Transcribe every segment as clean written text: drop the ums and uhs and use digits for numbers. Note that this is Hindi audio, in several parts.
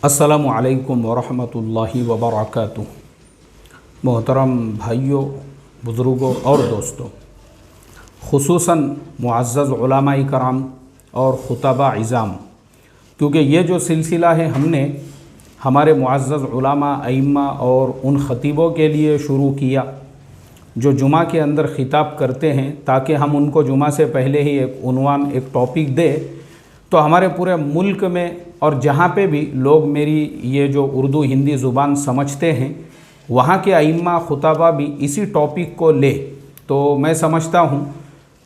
अस्सलामु अलैकुम वरहमतुल्लाहि वबरकातुहू। मोहतरम भाइयों, बुज़ुर्गों और दोस्तों, खुसूसन मुअज़्ज़ज़ उलमाए कराम और खुतबा इज़ाम, क्योंकि ये जो सिलसिला है हमने हमारे मुअज़्ज़ज़ उलमा अइम्मा और उन ख़तीबों के लिए शुरू किया जो जुमा के अंदर ख़िताब करते हैं, ताकि हम उनको जुमा से पहले ही एक उन्वान, एक टॉपिक दें तो हमारे पूरे मुल्क में और जहाँ पे भी लोग मेरी ये जो उर्दू हिंदी ज़ुबान समझते हैं वहाँ के अइम्मा खुतबा भी इसी टॉपिक को ले। तो मैं समझता हूँ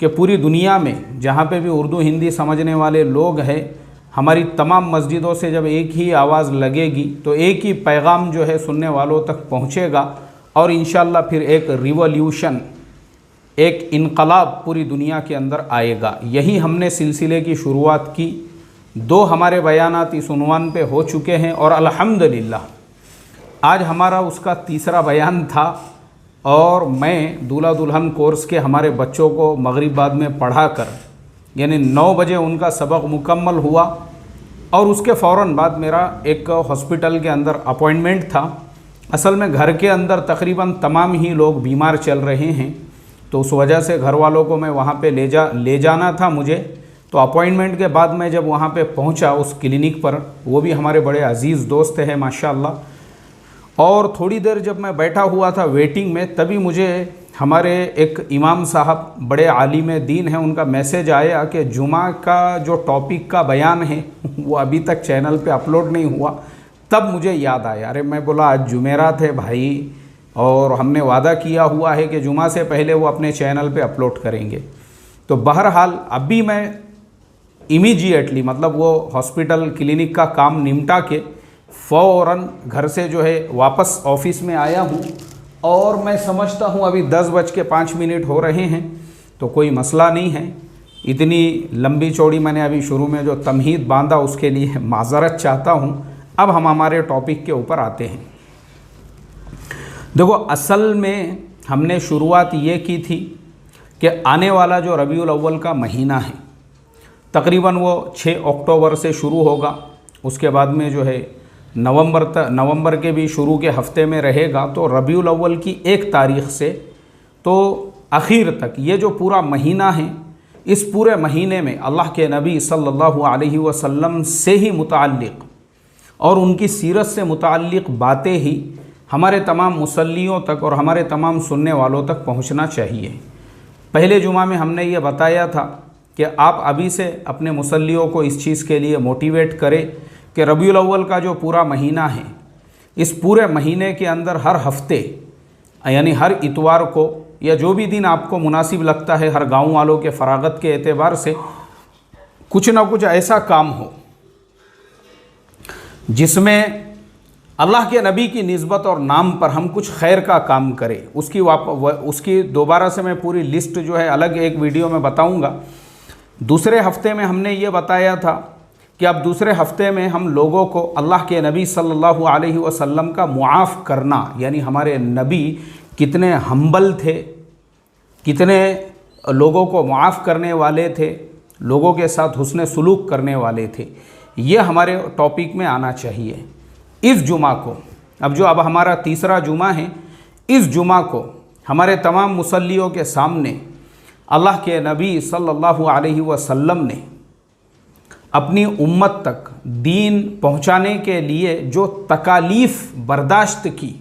कि पूरी दुनिया में जहाँ पे भी उर्दू हिंदी समझने वाले लोग हैं, हमारी तमाम मस्जिदों से जब एक ही आवाज़ लगेगी तो एक ही पैगाम जो है सुनने वालों तक पहुँचेगा और इंशाअल्लाह फिर एक रिवॉल्यूशन, एक इनकलाब पूरी दुनिया के अंदर आएगा। यही हमने सिलसिले की शुरुआत की। 2 हमारे बयानात इस उन्वान पे हो चुके हैं और अल्हम्दुलिल्लाह आज हमारा उसका 3रा बयान था। और मैं दूल्हा दुल्हन कोर्स के हमारे बच्चों को मगरिब बाद में पढ़ा कर, यानी 9 बजे उनका सबक मुकम्मल हुआ और उसके फ़ौरन बाद मेरा एक हॉस्पिटल के अंदर अपॉइंटमेंट था। असल में घर के अंदर तकरीबन तमाम ही लोग बीमार चल रहे हैं, तो उस वजह से घर वालों को मैं वहाँ पे ले जाना था मुझे। तो अपॉइंटमेंट के बाद मैं जब वहाँ पे पहुँचा उस क्लिनिक पर, वो भी हमारे बड़े अज़ीज़ दोस्त हैं माशाअल्लाह, और थोड़ी देर जब मैं बैठा हुआ था वेटिंग में, तभी मुझे हमारे एक इमाम साहब बड़े आलिम दीन हैं, उनका मैसेज आया कि जुमा का जो टॉपिक का बयान है वो अभी तक चैनल पे अपलोड नहीं हुआ। तब मुझे याद आया, अरे मैं बोला आज जुमेरात है भाई, और हमने वादा किया हुआ है कि जुमा से पहले वो अपने चैनल पे अपलोड करेंगे। तो बहरहाल अभी मैं इमीडिएटली, मतलब वो हॉस्पिटल क्लिनिक का काम निपटा के फ़ौरन घर से जो है वापस ऑफिस में आया हूँ, और मैं समझता हूँ अभी 10:05 हो रहे हैं, तो कोई मसला नहीं है। इतनी लंबी चौड़ी मैंने अभी शुरू में जो तमहीद बांधा उसके लिए माज़रत चाहता हूँ। अब हम हमारे टॉपिक के ऊपर आते हैं। देखो, असल में हमने शुरुआत ये की थी कि आने वाला जो रबीउल अव्वल का महीना है, तकरीबन वो 6 अक्टूबर से शुरू होगा। उसके बाद में जो है नवंबर के भी शुरू के हफ्ते में रहेगा। तो रबीउल अव्वल की 1 तारीख़ से तो आखिर तक ये जो पूरा महीना है, इस पूरे महीने में अल्लाह के नबी सल्लल्लाहु अलैहि वसल्लम से ही मुताल्लिक़ और उनकी सीरत से मुताल्लिक़ बातें ही हमारे तमाम मुसल्लियों तक और हमारे तमाम सुनने वालों तक पहुंचना चाहिए। पहले जुमा में हमने ये बताया था कि आप अभी से अपने मुसल्लियों को इस चीज़ के लिए मोटिवेट करें कि रबीउल अव्वल का जो पूरा महीना है, इस पूरे महीने के अंदर हर हफ्ते, यानी हर इतवार को या जो भी दिन आपको मुनासिब लगता है, हर गाँव वालों के फ़रागत के एतबार से कुछ ना कुछ ऐसा काम हो जिसमें अल्लाह के नबी की निस्बत और नाम पर हम कुछ खैर का काम करें। उसकी दोबारा से मैं पूरी लिस्ट जो है अलग एक वीडियो में बताऊंगा। दूसरे हफ्ते में हमने ये बताया था कि अब दूसरे हफ्ते में हम लोगों को अल्लाह के नबी सल्लल्लाहु अलैहि वसल्लम का मुआफ़ करना, यानी हमारे नबी कितने हम्बल थे, कितने लोगों को मुआफ़ करने वाले थे, लोगों के साथ हुस्न सुलूक करने वाले थे, ये हमारे टॉपिक में आना चाहिए। इस जुमा को, अब हमारा 3रा जुमा है, इस जुमा को हमारे तमाम मुसल्लियों के सामने अल्लाह के नबी सल्लल्लाहु अलैहि वसल्लम ने अपनी उम्मत तक दीन पहुंचाने के लिए जो तकालीफ़ बर्दाश्त की,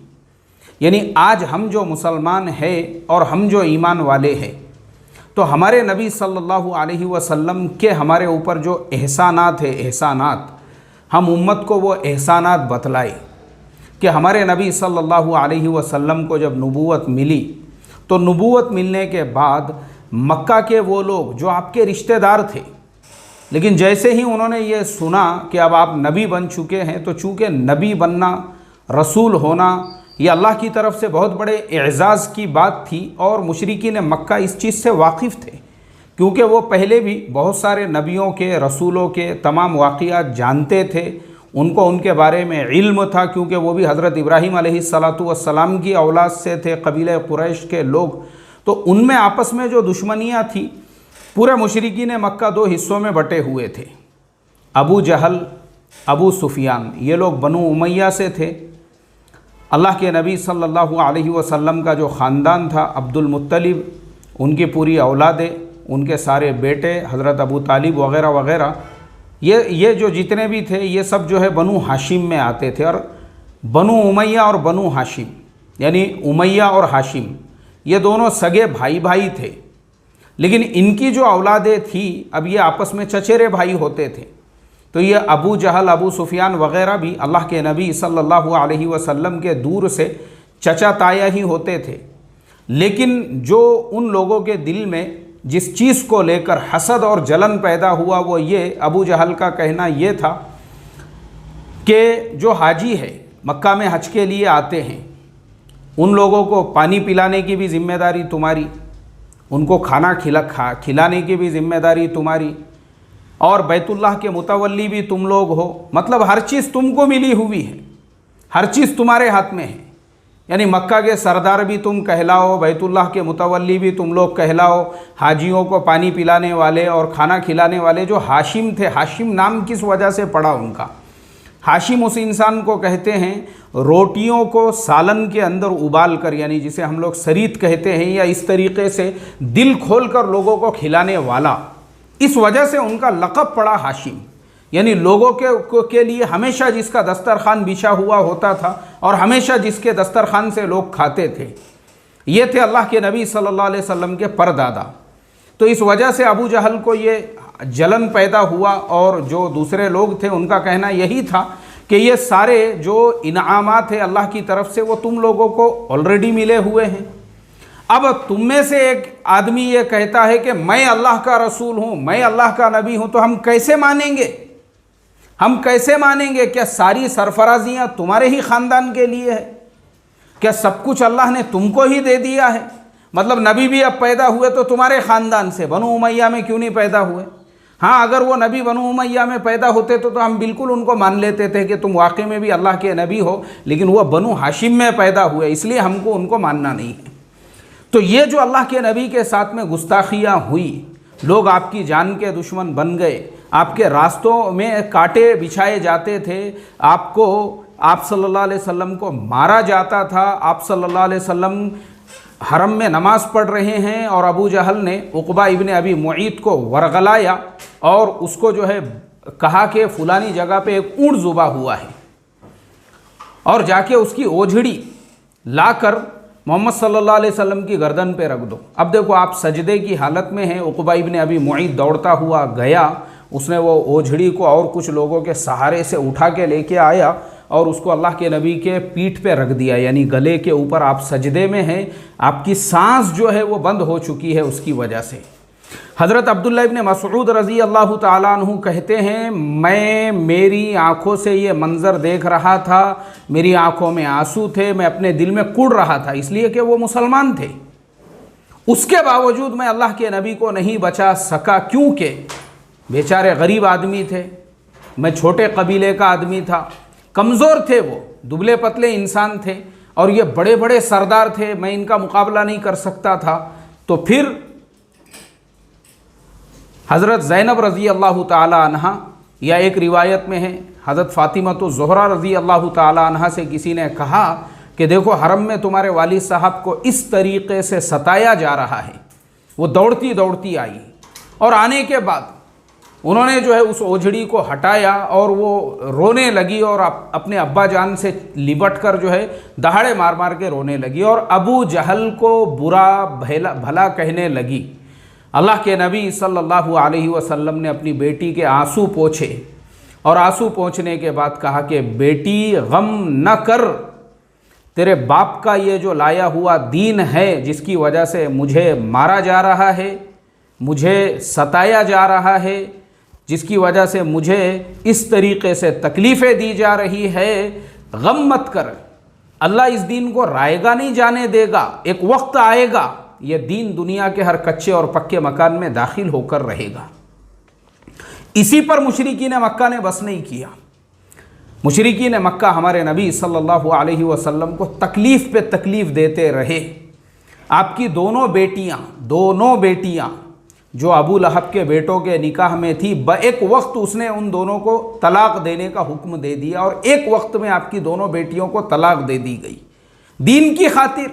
यानी आज हम जो मुसलमान हैं और हम जो ईमान वाले हैं, तो हमारे नबी सल्लल्लाहु अलैहि वसल्लम के हमारे ऊपर जो एहसानात है, एहसानात, हम उम्मत को वो एहसानात बतलाए कि हमारे नबी सल्लल्लाहु अलैहि वसल्लम को जब नबूवत मिली, तो नबूवत मिलने के बाद मक्का के वो लोग जो आपके रिश्तेदार थे, लेकिन जैसे ही उन्होंने ये सुना कि अब आप नबी बन चुके हैं, तो चूँकि नबी बनना, रसूल होना, ये अल्लाह की तरफ से बहुत बड़े एज़ाज़ की बात थी और मुशरिकीन मक्का इस चीज़ से वाकिफ़ थे, क्योंकि वो पहले भी बहुत सारे नबियों के, रसूलों के तमाम वाक़ियात जानते थे, उनको उनके बारे में इल्म था, क्योंकि वो भी हज़रत इब्राहीम अलैहिस्सलातु वस्सलाम की औलाद से थे, कबीले कुरैश के लोग। तो उनमें आपस में जो दुश्मनियाँ थी, पूरे मुशरिकीन मक्का 2 हिस्सों में बटे हुए थे। अबू जहल अबू सुफियान, ये लोग बनु उमैया से थे। अल्लाह के नबी सल्लल्लाहु अलैहि वसल्लम का जो ख़ानदान था, अब्दुल मुत्तलिब, उनकी पूरी औलादें, उनके सारे बेटे, हज़रत अबू तालिब वग़ैरह वग़ैरह, ये जो जितने भी थे ये सब जो है बनु हाशिम में आते थे। और बनु उमैया और बनु हाशिम यानी उमैया और हाशिम ये दोनों सगे भाई भाई थे, लेकिन इनकी जो औलादें थी अब ये आपस में चचेरे भाई होते थे। तो ये अबू जहल, अबू सुफियान वग़ैरह भी अल्लाह के नबी सल्लल्लाहु अलैहि वसल्लम के दूर से चचा ताया ही होते थे। लेकिन जो उन लोगों के दिल में जिस चीज़ को लेकर हसद और जलन पैदा हुआ वो ये, अबू जहल का कहना ये था कि जो हाजी है मक्का में हज के लिए आते हैं, उन लोगों को पानी पिलाने की भी ज़िम्मेदारी तुम्हारी, उनको खाना खिलाने की भी ज़िम्मेदारी तुम्हारी, और बैतुल्लाह के मुतवल्ली भी तुम लोग हो। मतलब हर चीज़ तुमको मिली हुई है, हर चीज़ तुम्हारे हाथ में है। यानी मक्का के सरदार भी तुम कहलाओ, बैतुल्लाह के मुतवल्ली भी तुम लोग कहलाओ, हाजियों को पानी पिलाने वाले और खाना खिलाने वाले जो हाशिम थे। हाशिम नाम किस वजह से पड़ा उनका? हाशिम उस इंसान को कहते हैं रोटियों को सालन के अंदर उबाल कर, यानी जिसे हम लोग सरीत कहते हैं, या इस तरीके से दिल खोल कर लोगों को खिलाने वाला। इस वजह से उनका लक़ब पड़ा हाशिम, यानी लोगों के लिए हमेशा जिसका दस्तरखान बिछा हुआ होता था और हमेशा जिसके दस्तरखान से लोग खाते थे, ये थे अल्लाह के नबी सल्लल्लाहु अलैहि वसल्लम के परदादा। तो इस वजह से अबू जहल को ये जलन पैदा हुआ, और जो दूसरे लोग थे उनका कहना यही था कि ये सारे जो इनामात है अल्लाह की तरफ से वो तुम लोगों को ऑलरेडी मिले हुए हैं। अब तुम में से एक आदमी ये कहता है कि मैं अल्लाह का रसूल हूँ, मैं अल्लाह का नबी हूँ, तो हम कैसे मानेंगे? हम कैसे मानेंगे? क्या सारी सरफराजियाँ तुम्हारे ही ख़ानदान के लिए है? क्या सब कुछ अल्लाह ने तुमको ही दे दिया है? मतलब नबी भी अब पैदा हुए तो तुम्हारे ख़ानदान से, बनु उमैया में क्यों नहीं पैदा हुए? हाँ, अगर वो नबी बनु उमैया में पैदा होते तो हम बिल्कुल उनको मान लेते थे कि तुम वाकई में भी अल्लाह के नबी हो, लेकिन वह बनु हाशिम में पैदा हुए, इसलिए हमको उनको मानना नहीं है। तो ये जो अल्लाह के नबी के साथ में गुस्ताखियाँ हुई, लोग आपकी जान के दुश्मन बन गए, आपके रास्तों में कांटे बिछाए जाते थे, आप सल्लल्लाहु अलैहि वसल्लम को मारा जाता था। आप सल्लल्लाहु अलैहि वसल्लम हरम में नमाज़ पढ़ रहे हैं और अबू जहल ने उक़बा इब्न अबी मुईत को वरगलाया और उसको जो है कहा कि फ़ुलानी जगह पे एक ऊँट ज़ुबा हुआ है, और जाके उसकी ओझड़ी लाकर मोहम्मद सल्लल्लाहु अलैहि वसल्लम की गर्दन पे रख दो। अब देखो, आप सजदे की हालत में हैं, उक़बा इब्न अबी मुईत दौड़ता हुआ गया, उसने वो ओझड़ी को और कुछ लोगों के सहारे से उठा के लेके आया और उसको अल्लाह के नबी के पीठ पे रख दिया, यानी गले के ऊपर। आप सजदे में हैं, आपकी सांस जो है वो बंद हो चुकी है उसकी वजह से। हज़रत अब्दुल्लाह इब्न मसऊद रज़ी अल्लाह ताला अन्हु कहते हैं, मैं मेरी आँखों से ये मंज़र देख रहा था, मेरी आँखों में आंसू थे, मैं अपने दिल में कुढ़ रहा था, इसलिए कि वो मुसलमान थे। उसके बावजूद मैं अल्लाह के नबी को नहीं बचा सका, क्योंकि बेचारे गरीब आदमी थे, मैं छोटे कबीले का आदमी था, कमज़ोर थे, वो दुबले पतले इंसान थे, और ये बड़े बड़े सरदार थे, मैं इनका मुकाबला नहीं कर सकता था। तो फिर हज़रत ज़ैनब रज़ी अल्लाह ताला अन्हा, या एक रिवायत में है हज़रत फ़ातिमा ज़ोहरा रज़ी अल्लाह ताला अन्हा से किसी ने कहा कि देखो, हरम में तुम्हारे वालिद साहब को इस तरीक़े से सताया जा रहा है। वो दौड़ती दौड़ती आई, और आने के बाद उन्होंने जो है उस ओझड़ी को हटाया और वो रोने लगी, और अपने अब्बा जान से लिपट कर जो है दहाड़े मार मार के रोने लगी, और अबू जहल को बुरा भला कहने लगी। अल्लाह के नबी सल्लल्लाहु अलैहि वसल्लम ने अपनी बेटी के आंसू पोंछे, और आंसू पोंछने के बाद कहा कि बेटी गम न कर, तेरे बाप का ये जो लाया हुआ दीन है जिसकी वजह से मुझे मारा जा रहा है, मुझे सताया जा रहा है, जिसकी वजह से मुझे इस तरीक़े से तकलीफ़ें दी जा रही है, गम मत कर, अल्लाह इस दीन को रायगा नहीं जाने देगा। एक वक्त आएगा ये दीन दुनिया के हर कच्चे और पक्के मकान में दाखिल होकर रहेगा। इसी पर मुशरिकीन मक्का ने बस नहीं किया। मुशरिकीन मक्का हमारे नबी सल्लल्लाहु अलैहि वसल्लम को तकलीफ़ पे तकलीफ़ देते रहे। आपकी दोनों बेटियां जो अबू लहब के बेटों के निकाह में थी, एक वक्त उसने उन दोनों को तलाक देने का हुक्म दे दिया और एक वक्त में आपकी दोनों बेटियों को तलाक दे दी गई। दीन की खातिर,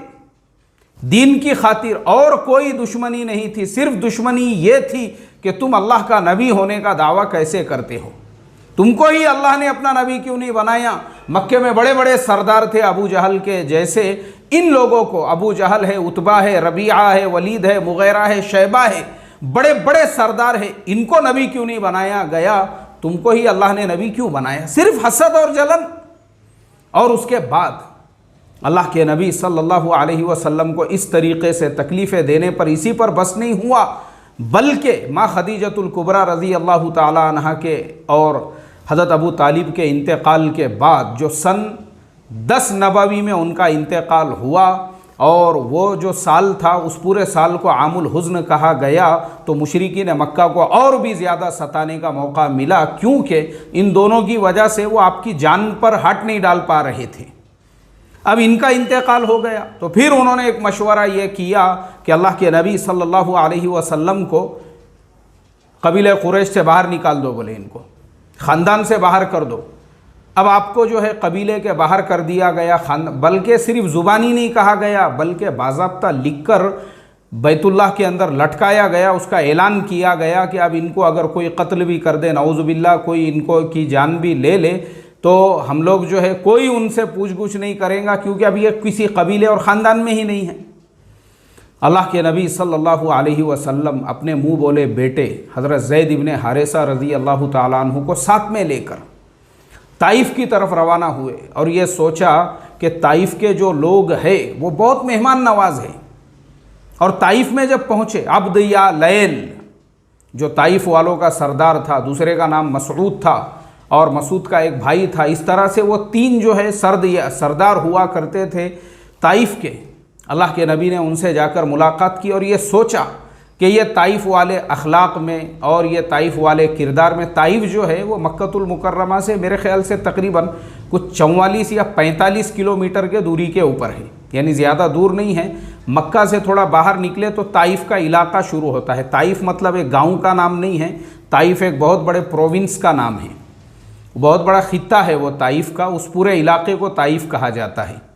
दीन की खातिर, और कोई दुश्मनी नहीं थी। सिर्फ दुश्मनी ये थी कि तुम अल्लाह का नबी होने का दावा कैसे करते हो, तुमको ही अल्लाह ने अपना नबी क्यों नहीं बनाया। मक्के में बड़े बड़े सरदार थे अबू जहल के जैसे, इन लोगों को, अबू जहल है, उतबा है, रबीआ है, वलीद है, मुगैरा है, शैबा है, बड़े बड़े सरदार है, इनको नबी क्यों नहीं बनाया गया, तुमको ही अल्लाह ने नबी क्यों बनाया। सिर्फ हसद और जलन। और उसके बाद अल्लाह के नबी सल्लल्लाहु अलैहि वसल्लम को इस तरीक़े से तकलीफ़ें देने पर इसी पर बस नहीं हुआ, बल्कि माँ खदीजतुल कुबरा रज़ी अल्लाह ताला अन्हा के और हज़रत अबू तालिब के इंतकाल के बाद जो सन 10 नबवी में उनका इंतकाल हुआ, और वो जो साल था उस पूरे साल को आमुल हुज़्न कहा गया, तो मुशरिकीन मक्का को और भी ज़्यादा सताने का मौका मिला, क्योंकि इन दोनों की वजह से वो आपकी जान पर हाथ नहीं डाल पा रहे थे। अब इनका इंतकाल हो गया तो फिर उन्होंने एक मशवरा ये किया कि अल्लाह के नबी सल्लल्लाहु अलैहि वसल्लम को कबीले कुरैश से बाहर निकाल दो, बोले इनको ख़ानदान से बाहर कर दो। अब आपको जो है कबीले के बाहर कर दिया गया, बल्कि सिर्फ ज़ुबानी नहीं कहा गया, बल्कि बाज़ाब्ता लिखकर बैतुल्लाह के अंदर लटकाया गया। उसका ऐलान किया गया कि अब इनको अगर कोई कत्ल भी कर दे, नऊज़ुबिल्लाह, कोई इनको की जान भी ले ले, तो हम लोग जो है कोई उनसे पूछ-गुछ नहीं करेगा, क्योंकि अब ये किसी कबीले और ख़ानदान में ही नहीं है। अल्लाह के नबी सल्लल्लाहु अलैहि वसल्लम अपने मुँह बोले बेटे हज़रत ज़ैद इब्न हारिसा रज़ी अल्लाह ताला अन्हु को साथ में लेकर ताइफ़ की तरफ रवाना हुए, और ये सोचा कि ताइफ़ के जो लोग हैं वो बहुत मेहमान नवाज हैं। और ताइफ़ में जब पहुँचे, अब्द या लैल जो ताइफ़ वालों का सरदार था, दूसरे का नाम मसऊद था और मसूद का एक भाई था, इस तरह से वो 3 जो है सरदार हुआ करते थे ताइफ़ के। अल्लाह के नबी ने उनसे जाकर मुलाकात की और ये सोचा कि ये ताइफ़ वाले अखलाक में और ये ताइफ़ वाले किरदार में, ताइफ़ जो है वो मक्कतुल मुकर्रमा से मेरे ख़्याल से तकरीबन कुछ 44 या 45 किलोमीटर के दूरी के ऊपर है, यानी ज़्यादा दूर नहीं है। मक्का से थोड़ा बाहर निकले तो ताइफ़ का इलाका शुरू होता है। ताइफ़ मतलब एक गाँव का नाम नहीं है, ताइफ़ एक बहुत बड़े प्रोविंस का नाम है, बहुत बड़ा खित्ता है वो ताइफ़ का, उस पूरे इलाके को ताइफ़ कहा जाता है।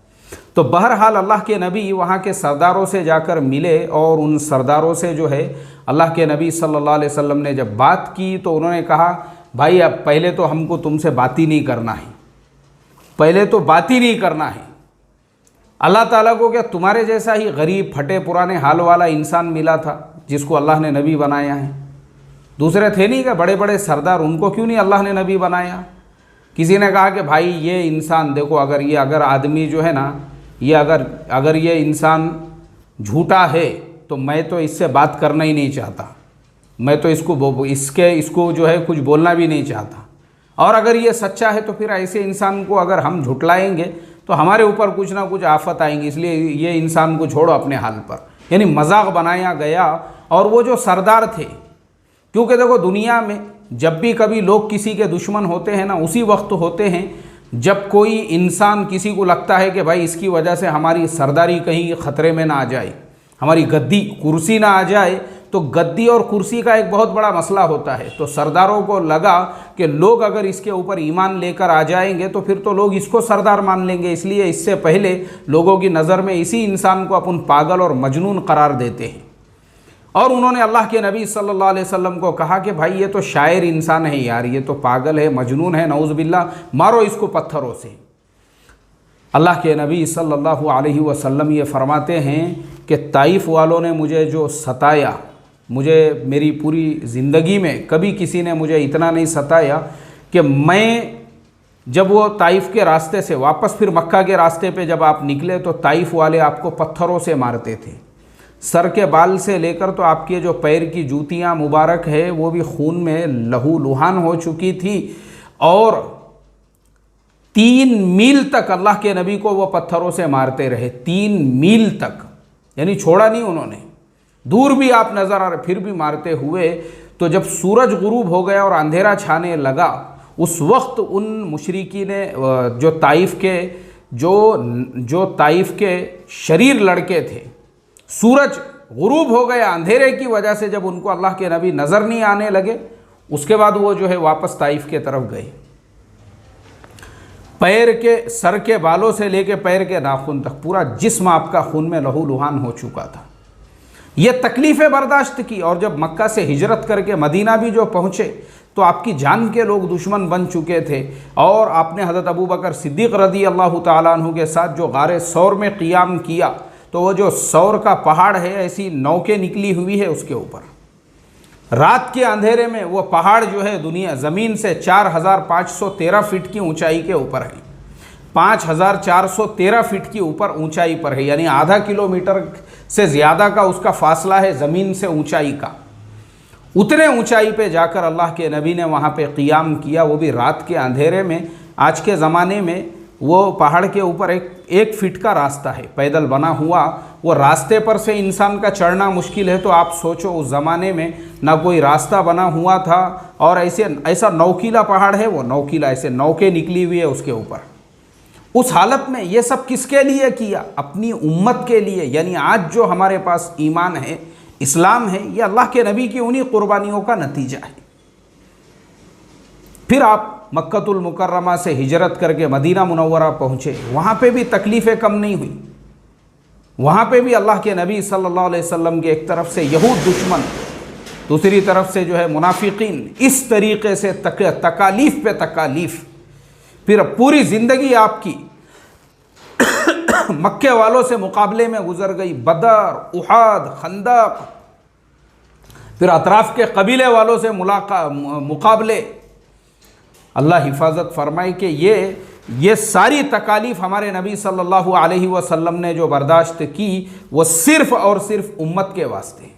तो बहरहाल अल्लाह के नबी वहाँ के सरदारों से जाकर मिले, और उन सरदारों से जो है अल्लाह के नबी सल्लल्लाहु अलैहि वसल्लम ने जब बात की तो उन्होंने कहा भाई अब पहले तो हमको तुमसे बात ही नहीं करना है, पहले तो बात ही नहीं करना है। अल्लाह ताला को क्या तुम्हारे जैसा ही गरीब फटे पुराने हाल वाला इंसान मिला था जिसको अल्लाह ने नबी बनाया है? दूसरे थे नहीं क्या बड़े बड़े सरदार, उनको क्यों नहीं अल्लाह ने नबी बनाया? किसी ने कहा कि भाई ये इंसान देखो, अगर आदमी जो है ना, ये अगर ये इंसान झूठा है तो मैं तो इससे बात करना ही नहीं चाहता, मैं तो इसको जो है कुछ बोलना भी नहीं चाहता। और अगर ये सच्चा है तो फिर ऐसे इंसान को अगर हम झुटलाएंगे तो हमारे ऊपर कुछ ना कुछ आफत आएंगी, इसलिए ये इंसान को छोड़ो अपने हाल पर। यानी मजाक बनाया गया। और वो जो सरदार थे, क्योंकि देखो दुनिया में जब भी कभी लोग किसी के दुश्मन होते हैं ना, उसी वक्त होते हैं जब कोई इंसान, किसी को लगता है कि भाई इसकी वजह से हमारी सरदारी कहीं ख़तरे में ना आ जाए, हमारी गद्दी कुर्सी ना आ जाए। तो गद्दी और कुर्सी का एक बहुत बड़ा मसला होता है। तो सरदारों को लगा कि लोग अगर इसके ऊपर ईमान लेकर आ जाएंगे तो फिर तो लोग इसको सरदार मान लेंगे, इसलिए इससे पहले लोगों की नज़र में इसी इंसान को अपन पागल और मजनून करार देते हैं। और उन्होंने अल्लाह के नबी सल्लल्लाहु अलैहि वसल्लम को कहा कि भाई ये तो शायर इंसान है यार, ये तो पागल है, मजनून है, नऊज़ुबिल्लाह, मारो इसको पत्थरों से। अल्लाह के नबी सल्लल्लाहु अलैहि वसल्लम ये फरमाते हैं कि ताइफ़ वालों ने मुझे जो सताया, मुझे मेरी पूरी ज़िंदगी में कभी किसी ने मुझे इतना नहीं सताया कि मैं जब वो ताइफ़ के रास्ते से वापस फिर मक्का के रास्ते पे जब आप निकले तो ताइफ़ वाले आपको पत्थरों से मारते थे, सर के बाल से लेकर तो आपके जो पैर की जूतियाँ मुबारक है वो भी खून में लहू लुहान हो चुकी थी। और 3 मील तक अल्लाह के नबी को वो पत्थरों से मारते रहे, 3 मील तक, यानी छोड़ा नहीं उन्होंने। दूर भी आप नज़र आ रहे, फिर भी मारते हुए। तो जब सूरज गुरूब हो गया और अंधेरा छाने लगा, उस वक्त उन मुशरिकी ने जो ताइफ़ के शरीर लड़के थे, सूरज गुरूब हो गया, अंधेरे की वजह से जब उनको अल्लाह के नबी नज़र नहीं आने लगे, उसके बाद वो जो है वापस ताइफ के तरफ गए। पैर के सर के बालों से लेके पैर के नाखून तक पूरा जिस्म आपका खून में लहूलुहान हो चुका था। ये तकलीफ़ें बर्दाश्त की, और जब मक्का से हिजरत करके मदीना भी जो पहुँचे तो आपकी जान के लोग दुश्मन बन चुके थे, और आपने हज़रत अबू बकर सिद्दीक़ रज़ी अल्लाह ताला अन्हु के साथ जो गारे सौर में क़ियाम किया, तो वो जो सौर का पहाड़ है, ऐसी नौकें निकली हुई है उसके ऊपर, रात के अंधेरे में वो पहाड़ जो है दुनिया ज़मीन से 4513 फीट की ऊंचाई के ऊपर है, 5413 फीट की ऊपर ऊंचाई पर है, यानी आधा किलोमीटर से ज़्यादा का उसका फासला है ज़मीन से ऊंचाई का। उतने ऊंचाई पे जाकर अल्लाह के नबी ने वहाँ पे क़ियाम किया, वो भी रात के अंधेरे में। आज के ज़माने में वो पहाड़ के ऊपर एक फीट का रास्ता है पैदल बना हुआ, वो रास्ते पर से इंसान का चढ़ना मुश्किल है, तो आप सोचो उस ज़माने में ना कोई रास्ता बना हुआ था, और ऐसा नौकीला पहाड़ है, वो नौकीला ऐसे नौके निकली हुई है उसके ऊपर। उस हालत में ये सब किसके लिए किया? अपनी उम्मत के लिए। यानी आज जो हमारे पास ईमान है, इस्लाम है, ये अल्लाह के नबी की उन्हीं कुर्बानियों का नतीजा है। फिर आप मक्कतुल मुकर्रमा से हिजरत करके मदीना मुनव्वरा पहुँचे, वहाँ पे भी तकलीफ़ें कम नहीं हुई। वहाँ पे भी अल्लाह के नबी सल्लल्लाहु अलैहि वसल्लम के एक तरफ से यहूद दुश्मन, दूसरी तरफ से जो है मुनाफिकीन, इस तरीक़े से तकालीफ़ पे तकालीफ़। फिर पूरी ज़िंदगी आपकी मक्के वालों से मुकाबले में गुजर गई, बदर, उहद, खंदक, फिर अतराफ़ के कबीले वालों से मुकाबले। अल्लाह हिफाजत फरमाए कि ये सारी तकालीफ़ हमारे नबी सल्लल्लाहु अलैहि वसल्लम ने जो बर्दाश्त की, वो सिर्फ़ और सिर्फ उम्मत के वास्ते।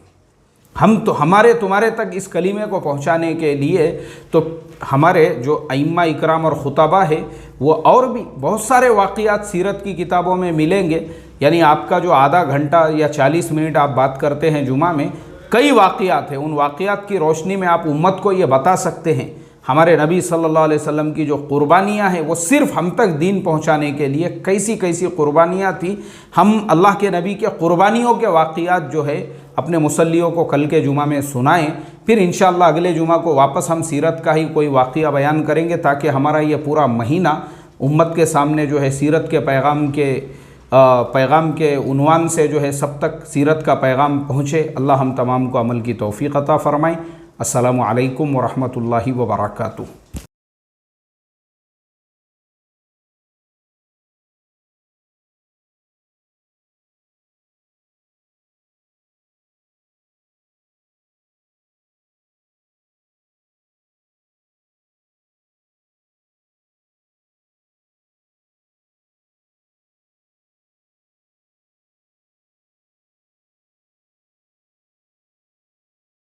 हम तो हमारे तुम्हारे तक इस कलीमे को पहुँचाने के लिए, तो हमारे जो अइम्मा इकराम और खुतबा है, वो और भी बहुत सारे वाक़ियात सीरत की किताबों में मिलेंगे। यानी आपका जो आधा घंटा या 40 मिनट आप बात करते हैं जुमा में, कई वाक़ियात हैं। उन वाक़ियात की रोशनी में आप उम्मत को ये बता सकते हैं हमारे नबी सल्लल्लाहु अलैहि वसल्लम की जो कुर्बानियाँ हैं, वो सिर्फ़ हम तक दीन पहुँचाने के लिए कैसी कैसी कुर्बानियाँ थी। हम अल्लाह के नबी के कुर्बानियों के वाक़ियात जो है अपने मुसल्लियों को कल के जुमा में सुनाएं। फिर इंशाअल्लाह अगले जुमा को वापस हम सीरत का ही कोई वाक़िया बयान करेंगे, ताकि हमारा ये पूरा महीना उम्मत के सामने जो है सीरत के पैगाम के उन्वान से जो है सब तक सीरत का पैगाम पहुँचे। अल्लाह हम तमाम को अमल की तौफ़ीक़ अता फ़रमाएँ। अस्सलामु अलैकुम व रहमतुल्लाहि व बरकातुहू।